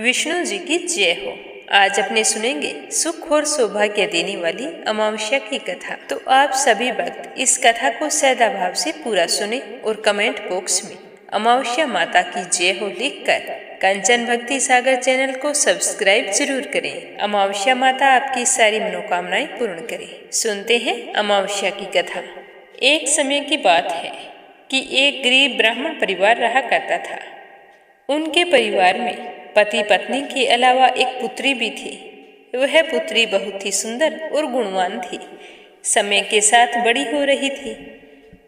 विष्णु जी की जय हो। आज अपने सुनेंगे सुख और सौभाग्य देने वाली अमावस्या की कथा। तो आप सभी भक्त इस कथा को श्रद्धा भाव से पूरा सुने और कमेंट बॉक्स में अमावस्या माता की जय हो लिखकर कंचन भक्ति सागर चैनल को सब्सक्राइब जरूर करें। अमावस्या माता आपकी सारी मनोकामनाएं पूर्ण करे। सुनते हैं अमावस्या की कथा। एक समय की बात है कि एक गरीब ब्राह्मण परिवार रहा करता था। उनके परिवार में पति पत्नी के अलावा एक पुत्री भी थी। वह पुत्री बहुत ही सुंदर और गुणवान थी। समय के साथ बड़ी हो रही थी।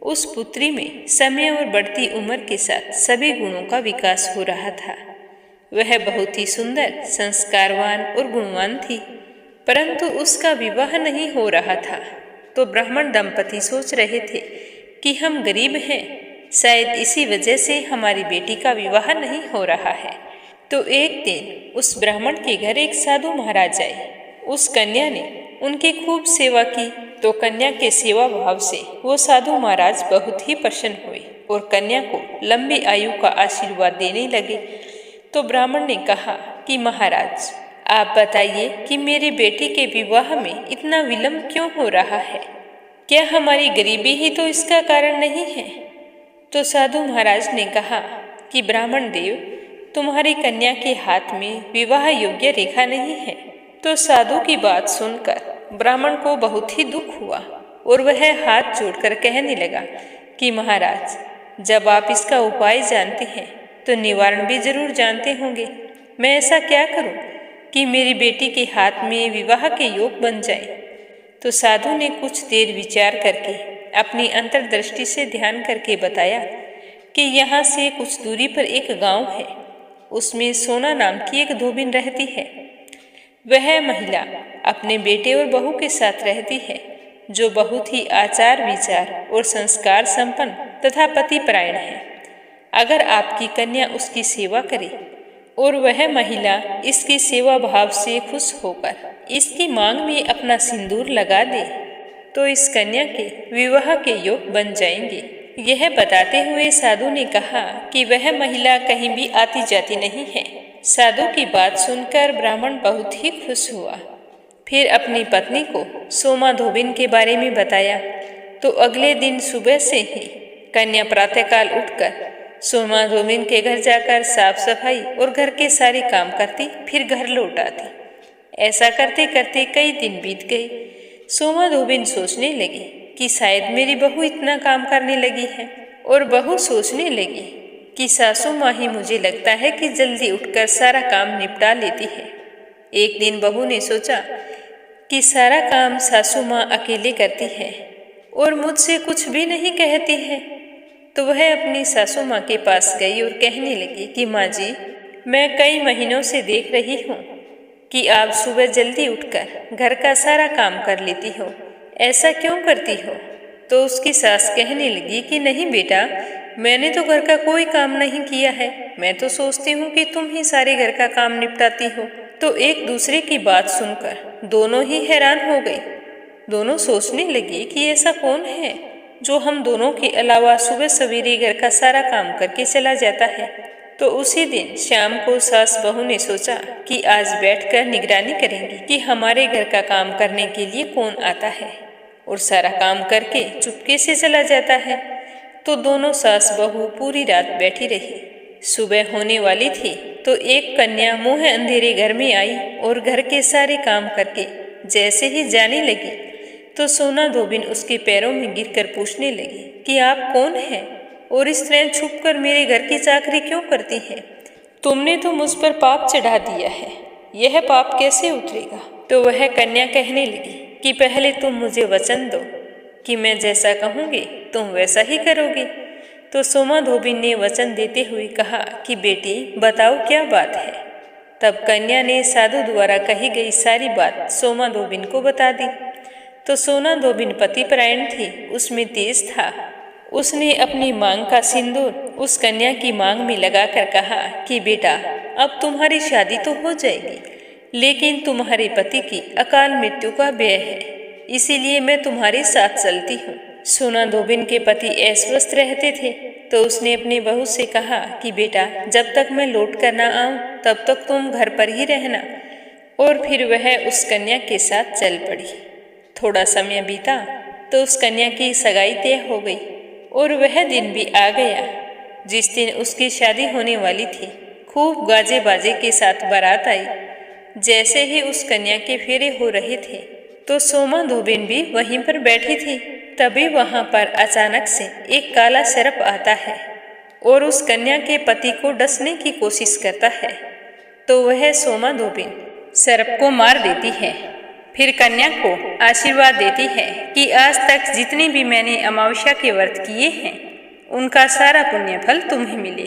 उस पुत्री में समय और बढ़ती उम्र के साथ सभी गुणों का विकास हो रहा था। वह बहुत ही सुंदर, संस्कारवान और गुणवान थी, परंतु उसका विवाह नहीं हो रहा था। तो ब्राह्मण दंपति सोच रहे थे कि हम गरीब हैं, शायद इसी वजह से हमारी बेटी का विवाह नहीं हो रहा है। तो एक दिन उस ब्राह्मण के घर एक साधु महाराज आए। उस कन्या ने उनकी खूब सेवा की, तो कन्या के सेवा भाव से वो साधु महाराज बहुत ही प्रसन्न हुए और कन्या को लंबी आयु का आशीर्वाद देने लगे। तो ब्राह्मण ने कहा कि महाराज, आप बताइए कि मेरी बेटी के विवाह में इतना विलंब क्यों हो रहा है? क्या हमारी गरीबी ही तो इसका कारण नहीं है? तो साधु महाराज ने कहा कि ब्राह्मण देव, तुम्हारी कन्या के हाथ में विवाह योग्य रेखा नहीं है। तो साधु की बात सुनकर ब्राह्मण को बहुत ही दुख हुआ और वह हाथ जोड़कर कहने लगा कि महाराज, जब आप इसका उपाय जानते हैं तो निवारण भी जरूर जानते होंगे। मैं ऐसा क्या करूं कि मेरी बेटी के हाथ में विवाह के योग बन जाए? तो साधु ने कुछ देर विचार करके अपनी अंतर्दृष्टि से ध्यान करके बताया कि यहाँ से कुछ दूरी पर एक गांव है। उसमें सोना नाम की एक धोबिन रहती है। वह महिला अपने बेटे और बहू के साथ रहती है, जो बहुत ही आचार विचार और संस्कार संपन्न तथा पतिपरायण है। अगर आपकी कन्या उसकी सेवा करे और वह महिला इसकी सेवा भाव से खुश होकर इसकी मांग में अपना सिंदूर लगा दे, तो इस कन्या के विवाह के योग बन जाएंगे। यह बताते हुए साधु ने कहा कि वह महिला कहीं भी आती जाती नहीं है। साधु की बात सुनकर ब्राह्मण बहुत ही खुश हुआ। फिर अपनी पत्नी को सोमा धोबिन के बारे में बताया। तो अगले दिन सुबह से ही कन्या प्रातःकाल उठकर सोमा धोबिन के घर जाकर साफ सफाई और घर के सारे काम करती, फिर घर लौट आती। ऐसा करते करते कई दिन बीत गए। सोमा धोबिन सोचने लगी कि शायद मेरी बहू इतना काम करने लगी है, और बहू सोचने लगी कि सासू माँ ही मुझे लगता है कि जल्दी उठकर सारा काम निपटा लेती है। एक दिन बहू ने सोचा कि सारा काम सासू माँ अकेले करती है और मुझसे कुछ भी नहीं कहती है। तो वह अपनी सासू माँ के पास गई और कहने लगी कि माँ जी, मैं कई महीनों से देख रही हूँ कि आप सुबह जल्दी उठकर घर का सारा काम कर लेती हो, ऐसा क्यों करती हो? तो उसकी सास कहने लगी कि नहीं बेटा, मैंने तो घर का कोई काम नहीं किया है। मैं तो सोचती हूँ कि तुम ही सारे घर का काम निपटाती हो। तो एक दूसरे की बात सुनकर दोनों ही हैरान हो गई। दोनों सोचने लगे कि ऐसा कौन है जो हम दोनों के अलावा सुबह सवेरे घर का सारा काम करके चला जाता है। तो उसी दिन शाम को सास बहू ने सोचा कि आज बैठकर निगरानी करेंगे कि हमारे घर का काम करने के लिए कौन आता है और सारा काम करके चुपके से चला जाता है। तो दोनों सास बहू पूरी रात बैठी रही। सुबह होने वाली थी तो एक कन्या मुंह अंधेरे घर में आई और घर के सारे काम करके जैसे ही जाने लगी तो सोना धोबिन उसके पैरों में गिरकर पूछने लगी कि आप कौन हैं और इस तरह छुपकर मेरे घर की चाकरी क्यों करती हैं? तुमने तो मुझ पर पाप चढ़ा दिया है, यह पाप कैसे उतरेगा? तो वह कन्या कहने लगी कि पहले तुम मुझे वचन दो कि मैं जैसा कहूँगी तुम वैसा ही करोगे। तो सोमा धोबिन ने वचन देते हुए कहा कि बेटी बताओ क्या बात है। तब कन्या ने साधु द्वारा कही गई सारी बात सोमा धोबिन को बता दी। तो सोना धोबिन पतिपरायण थी, उसमें तेज था। उसने अपनी मांग का सिंदूर उस कन्या की मांग में लगाकर कहा कि बेटा, अब तुम्हारी शादी तो हो जाएगी, लेकिन तुम्हारे पति की अकाल मृत्यु का भय है, इसीलिए मैं तुम्हारे साथ चलती हूँ। सोना धोबिन के पति अस्वस्थ रहते थे, तो उसने अपनी बहू से कहा कि बेटा, जब तक मैं लौट कर ना आऊं तब तक तुम घर पर ही रहना। और फिर वह उस कन्या के साथ चल पड़ी। थोड़ा समय बीता तो उस कन्या की सगाई तय हो गई और वह दिन भी आ गया जिस दिन उसकी शादी होने वाली थी। खूब गाजे बाजे के साथ बारात आई। जैसे ही उस कन्या के फेरे हो रहे थे तो सोमा धोबिन भी वहीं पर बैठी थी। तभी वहां पर अचानक से एक काला सर्प आता है और उस कन्या के पति को डसने की कोशिश करता है। तो वह सोमा धोबिन सर्प को मार देती है। फिर कन्या को आशीर्वाद देती है कि आज तक जितने भी मैंने अमावस्या के व्रत किए हैं उनका सारा पुण्य फल तुम्हें मिले।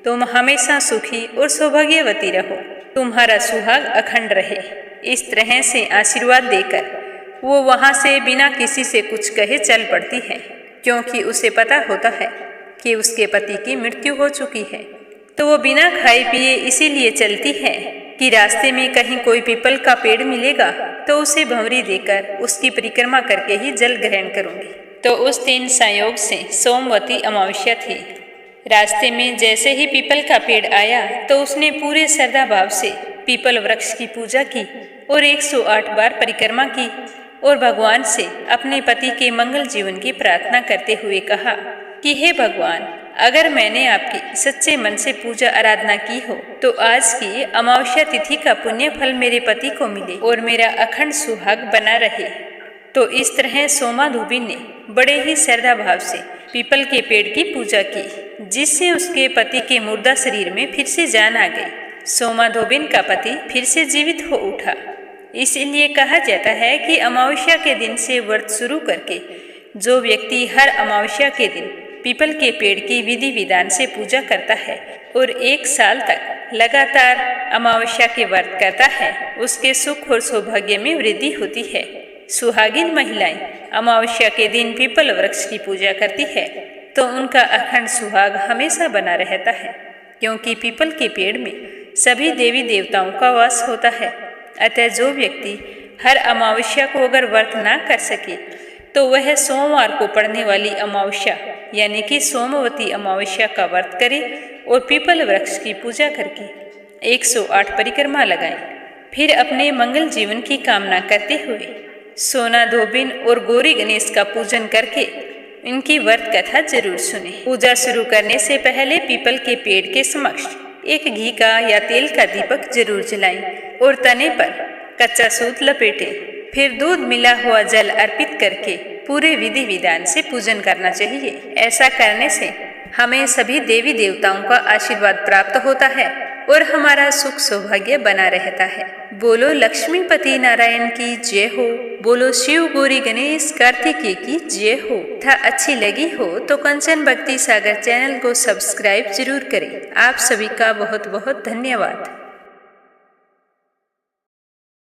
तुम हमेशा सुखी और सौभाग्यवती रहो, तुम्हारा सुहाग अखंड रहे। इस तरह से आशीर्वाद देकर वो वहां से बिना किसी से कुछ कहे चल पड़ती है, क्योंकि उसे पता होता है कि उसके पति की मृत्यु हो चुकी है। तो वो बिना खाए पिए इसीलिए चलती है कि रास्ते में कहीं कोई पीपल का पेड़ मिलेगा तो उसे भंवरी देकर उसकी परिक्रमा करके ही जल ग्रहण करूंगी। तो उस दिन संयोग से सोमवती अमावस्या थी। रास्ते में जैसे ही पीपल का पेड़ आया तो उसने पूरे श्रद्धा भाव से पीपल वृक्ष की पूजा की और 108 बार परिक्रमा की और भगवान से अपने पति के मंगल जीवन की प्रार्थना करते हुए कहा कि हे भगवान, अगर मैंने आपकी सच्चे मन से पूजा आराधना की हो तो आज की अमावस्या तिथि का पुण्य फल मेरे पति को मिले और मेरा अखंड सुहाग बना रहे। तो इस तरह सोमा धोबिन ने बड़े ही श्रद्धा भाव से पीपल के पेड़ की पूजा की, जिससे उसके पति के मुर्दा शरीर में फिर से जान आ गई। सोमा धोबिन का पति फिर से जीवित हो उठा। इसीलिए कहा जाता है कि अमावस्या के दिन से व्रत शुरू करके जो व्यक्ति हर अमावस्या के दिन पीपल के पेड़ की विधि विधान से पूजा करता है और 1 साल तक लगातार अमावस्या के व्रत करता है, उसके सुख और सौभाग्य में वृद्धि होती है। सुहागिन महिलाएं अमावस्या के दिन पीपल वृक्ष की पूजा करती है तो उनका अखंड सुहाग हमेशा बना रहता है, क्योंकि पीपल के पेड़ में सभी देवी देवताओं का वास होता है। अतः जो व्यक्ति हर अमावस्या को अगर व्रत ना कर सके तो वह सोमवार को पड़ने वाली अमावस्या यानी कि सोमवती अमावस्या का व्रत करे और पीपल वृक्ष की पूजा करके 108 परिक्रमा लगाए। फिर अपने मंगल जीवन की कामना करते हुए सोना धोबिन और गौरी गणेश का पूजन करके इनकी व्रत कथा जरूर सुने। पूजा शुरू करने से पहले पीपल के पेड़ के समक्ष एक घी का या तेल का दीपक जरूर जलाएं और तने पर कच्चा सूत लपेटें। फिर दूध मिला हुआ जल अर्पित करके पूरे विधि विधान से पूजन करना चाहिए। ऐसा करने से हमें सभी देवी देवताओं का आशीर्वाद प्राप्त होता है और हमारा सुख सौभाग्य बना रहता है। बोलो लक्ष्मीपति नारायण की जय हो। बोलो शिव गौरी गणेश कार्तिकेय की जय हो। था अच्छी लगी हो तो कंचन भक्ति सागर चैनल को सब्सक्राइब जरूर करें। आप सभी का बहुत बहुत धन्यवाद।